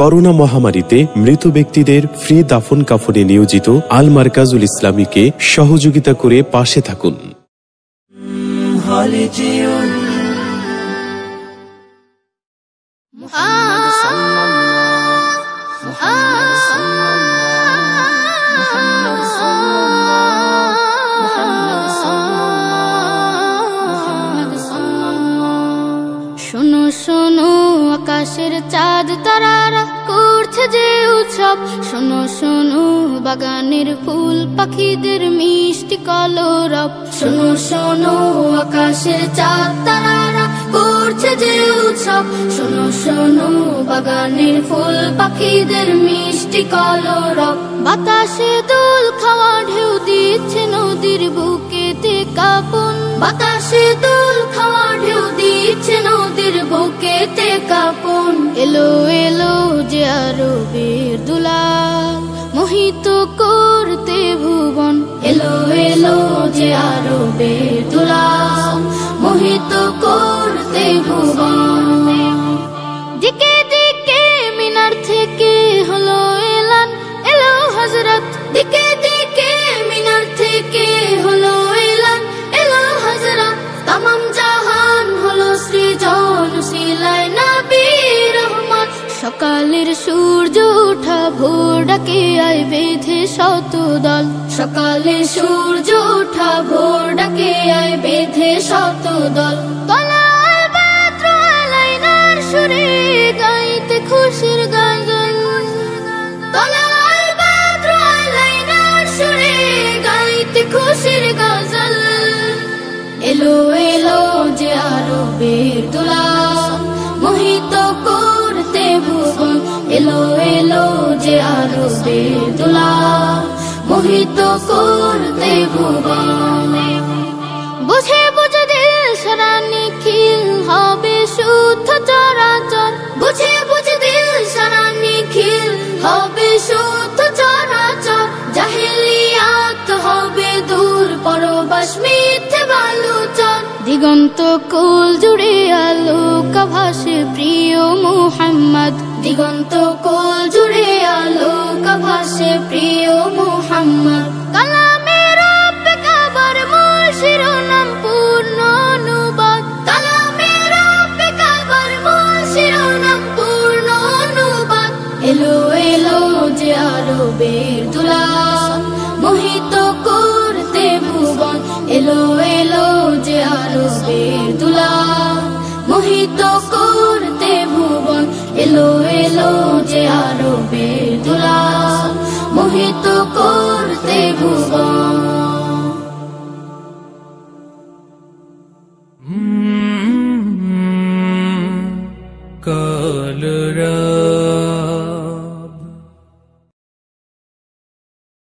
Corona মহামারীতে মৃত ব্যক্তিদের ফ্রি দাফন কাফনে নিয়োজিত আল মারকাজুল ইসলামীকে সহযোগিতা করে পাশে থাকুন। শোনো শোনো আকাশের চাঁদ তারারা করছে যে উৎসব, শোনো শোনো বাগানের ফুল পাখিদের মিষ্টি কলরব। শোনো শোনো আকাশের চাঁদ তারারা করছে যে উৎসব, শোনো শোনো বাগানের ফুল পাখিদের মিষ্টি কলরব। বাতাসে দোল খাওয়া ঢেউ দিচ্ছে নদীর বুকেতে কাঁপন, বাতাসে দোল খাওয়া ঢেউ দিচ্ছে নদীর বুকেতে কাঁপন। এলো এলো যে আরবের দুলাল মোহিত করতে ভুবন, এলো এলো যে আরবের দুলাল মোহিত করতে ভুবন। দিকে দিকে মিনার থেকে হলো এলান, এলো হযরত। দিকে দিকে মিনার থেকে হলো এলান, এলো হযরত। তামাম জাহান হলো সৃজন সিলায় নবী রহমত। সকালের সূর্য ওঠা ভোর ডাকে আয় বেঁধে শত দল, সকালে সূর্য ওঠা ভোর ডাকে আয় বেঁধে শত দল। তলায় বাদ্র আলাইনার সুরে গাইতে খুশির গান, তলায় বাদ্র আলাইনার সুরে গাইতে খুশির গজল। এলো এলো যে আরবের দুলাল মোহিত করতে ভুবন, এলো এলো যে আরবের দুলাল মোহিত করতে ভুবন। বুঝে বুঝে দিল সারা নিখিল হবে শুদ্ধ চরাচর, বুঝে বুঝে দিল সারা নিখিল হবে শুদ্ধ চরাচর। জাহেলিয়াত হবে দূর পরবাস মিথ্যে বালুচর। দিগন্ত কোল জুড়ে আলোক ভাসে প্রিয় মুহাম্মদ, দিগন্ত কোল জুড়ে আলোক ভাসে প্রিয় মুহাম্মদ। কালামে রব্বে কাবার মূল শিরোনাম পূর্ণ অনুবাদ, কালামে রব্বে কাবার মূল শিরোনাম পূর্ণ অনুবাদ। এলো এলো যে আরবের দুলাল মোহিত করতে ভুবন, এলো এলো যে আরবের দুলাল মোহিত করতে ভুবন, এলো এলো যে আরবের দুলাল মোহিত করতে ভুবন। কালরা